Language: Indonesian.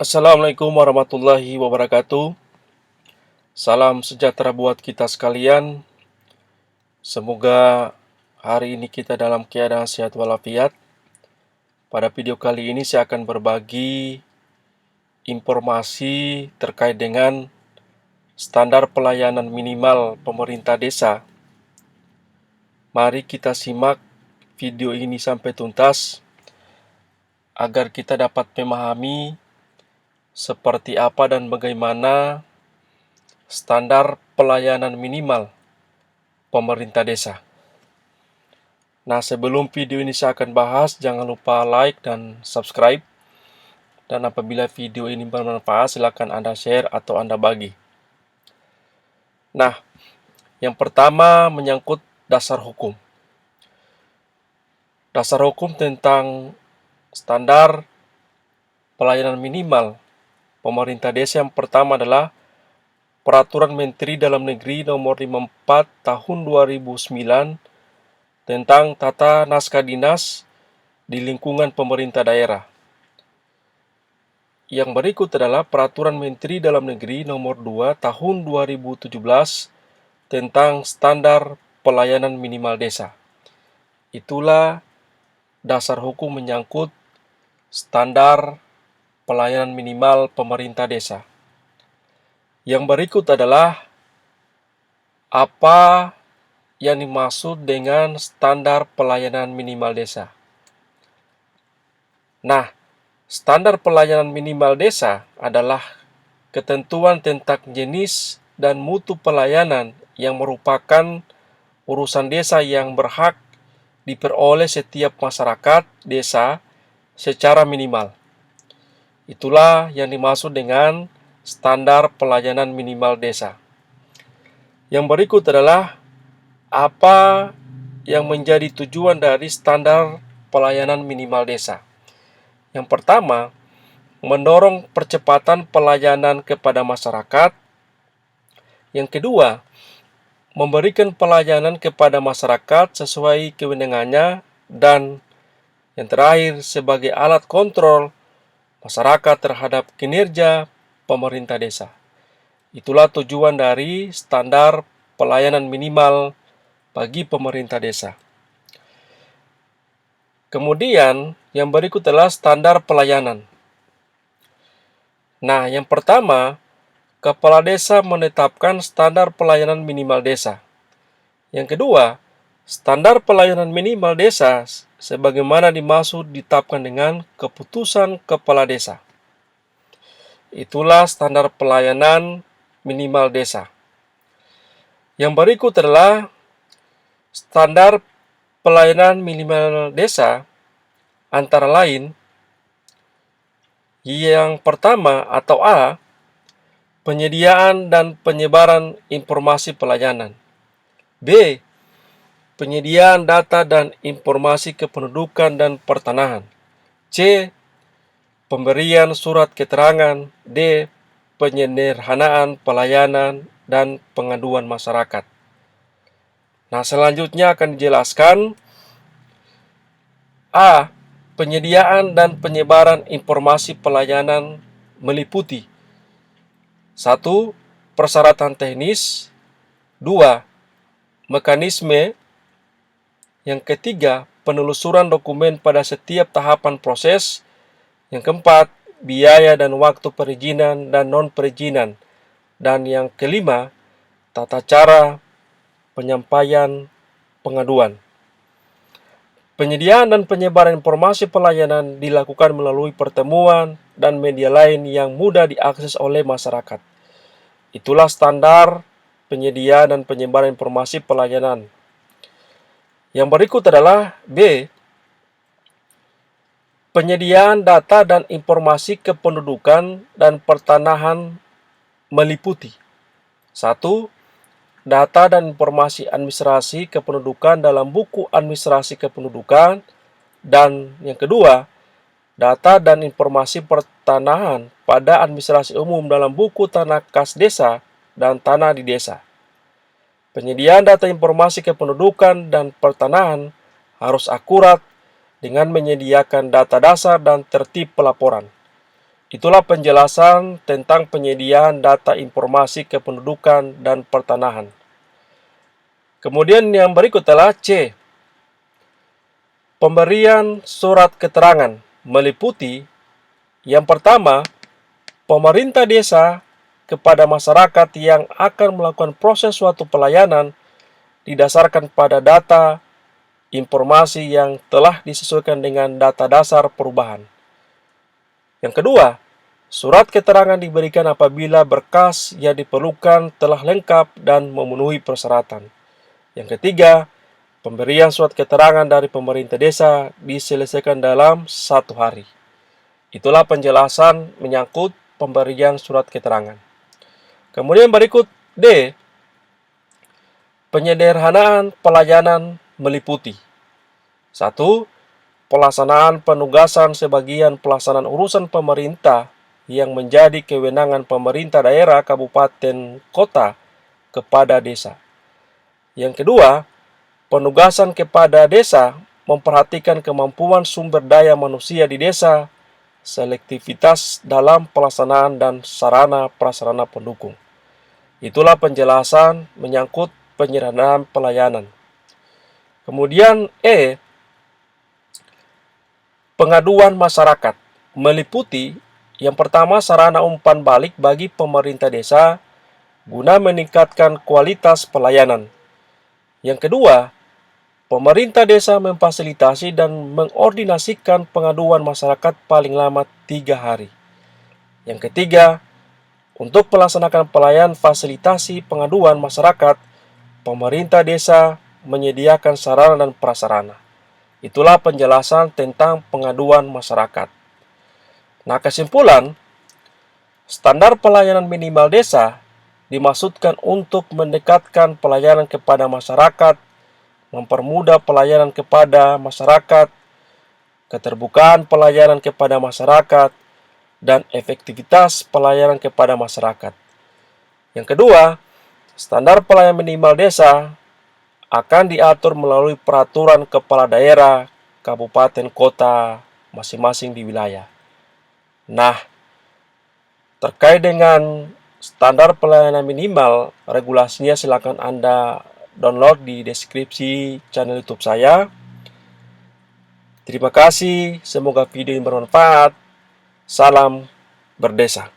Assalamualaikum warahmatullahi wabarakatuh. Salam sejahtera buat kita sekalian. Semoga hari ini kita dalam keadaan sehat walafiat. Pada video kali ini saya akan berbagi informasi terkait dengan standar pelayanan minimal pemerintah desa. Mari kita simak video ini sampai tuntas agar kita dapat memahami seperti apa dan bagaimana standar pelayanan minimal pemerintah desa. Nah, sebelum video ini saya akan bahas, jangan lupa like dan subscribe. Dan apabila video ini bermanfaat, silakan Anda share atau Anda bagi. Nah, yang pertama menyangkut dasar hukum. Dasar hukum tentang standar pelayanan minimal pemerintah desa yang pertama adalah Peraturan Menteri Dalam Negeri Nomor 54 Tahun 2009 tentang tata naskah dinas di lingkungan pemerintah daerah. Yang berikut adalah Peraturan Menteri Dalam Negeri Nomor 2 Tahun 2017 tentang standar pelayanan minimal desa. Itulah dasar hukum menyangkut standar pelayanan minimal pemerintah desa. Yang berikut adalah apa yang dimaksud dengan standar pelayanan minimal desa. Nah, standar pelayanan minimal desa adalah ketentuan tentang jenis dan mutu pelayanan yang merupakan urusan desa yang berhak diperoleh setiap masyarakat desa secara minimal. Itulah yang dimaksud dengan standar pelayanan minimal desa. Yang berikut adalah apa yang menjadi tujuan dari standar pelayanan minimal desa. Yang pertama, mendorong percepatan pelayanan kepada masyarakat. Yang kedua, memberikan pelayanan kepada masyarakat sesuai kewenangannya. Dan yang terakhir, sebagai alat kontrol masyarakat terhadap kinerja pemerintah desa. Itulah tujuan dari standar pelayanan minimal bagi pemerintah desa. Kemudian, yang berikut adalah standar pelayanan. Nah, yang pertama, Kepala Desa menetapkan standar pelayanan minimal desa. Yang kedua, standar pelayanan minimal desa sebagaimana dimaksud ditetapkan dengan keputusan Kepala Desa. Itulah standar pelayanan minimal desa. Yang berikut adalah standar pelayanan minimal desa antara lain. Yang pertama atau A, penyediaan dan penyebaran informasi pelayanan. B, penyediaan data dan informasi kependudukan dan pertanahan. C, pemberian surat keterangan. D, penyederhanaan pelayanan dan pengaduan masyarakat. Nah, selanjutnya akan dijelaskan A. Penyediaan dan penyebaran informasi pelayanan meliputi 1. Persyaratan teknis. 2. Mekanisme. Yang ketiga, penelusuran dokumen pada setiap tahapan proses. Yang keempat, biaya dan waktu perizinan dan non-perizinan. Dan yang kelima, tata cara penyampaian pengaduan. Penyediaan dan penyebaran informasi pelayanan dilakukan melalui pertemuan dan media lain yang mudah diakses oleh masyarakat. Itulah standar penyediaan dan penyebaran informasi pelayanan. Yang berikut adalah B. Penyediaan data dan informasi kependudukan dan pertanahan meliputi 1. Data dan informasi administrasi kependudukan dalam buku administrasi kependudukan. Dan yang kedua, data dan informasi pertanahan pada administrasi umum dalam buku tanah kas desa dan tanah di desa. Penyediaan data informasi kependudukan dan pertanahan harus akurat dengan menyediakan data dasar dan tertib pelaporan. Itulah penjelasan tentang penyediaan data informasi kependudukan dan pertanahan. Kemudian yang berikut adalah C. Pemberian surat keterangan meliputi yang pertama, pemerintah desa kepada masyarakat yang akan melakukan proses suatu pelayanan didasarkan pada data informasi yang telah disesuaikan dengan data dasar perubahan. Yang kedua, surat keterangan diberikan apabila berkas yang diperlukan telah lengkap dan memenuhi persyaratan. Yang ketiga, pemberian surat keterangan dari pemerintah desa diselesaikan dalam 1 hari. Itulah penjelasan menyangkut pemberian surat keterangan. Kemudian berikut D. Penyederhanaan pelayanan meliputi 1. Pelaksanaan penugasan sebagian pelaksanaan urusan pemerintah yang menjadi kewenangan pemerintah daerah, kabupaten, kota kepada desa. Yang kedua, penugasan kepada desa memperhatikan kemampuan sumber daya manusia di desa, selektivitas dalam pelaksanaan dan sarana prasarana pendukung. Itulah penjelasan menyangkut penyederhanaan pelayanan. Kemudian E. Pengaduan masyarakat meliputi yang pertama sarana umpan balik bagi pemerintah desa guna meningkatkan kualitas pelayanan. Yang kedua, pemerintah desa memfasilitasi dan mengordinasikan pengaduan masyarakat paling lama 3 hari. Yang ketiga, untuk melaksanakan pelayanan fasilitasi pengaduan masyarakat, pemerintah desa menyediakan sarana dan prasarana. Itulah penjelasan tentang pengaduan masyarakat. Nah, kesimpulan, standar pelayanan minimal desa dimaksudkan untuk mendekatkan pelayanan kepada masyarakat, mempermudah pelayanan kepada masyarakat, keterbukaan pelayanan kepada masyarakat, dan efektivitas pelayanan kepada masyarakat. Yang kedua, standar pelayanan minimal desa akan diatur melalui peraturan kepala daerah, kabupaten, kota, masing-masing di wilayah. Nah, terkait dengan standar pelayanan minimal, regulasinya silakan Anda download di deskripsi channel YouTube saya. Terima kasih, semoga video ini bermanfaat. Salam berdesa.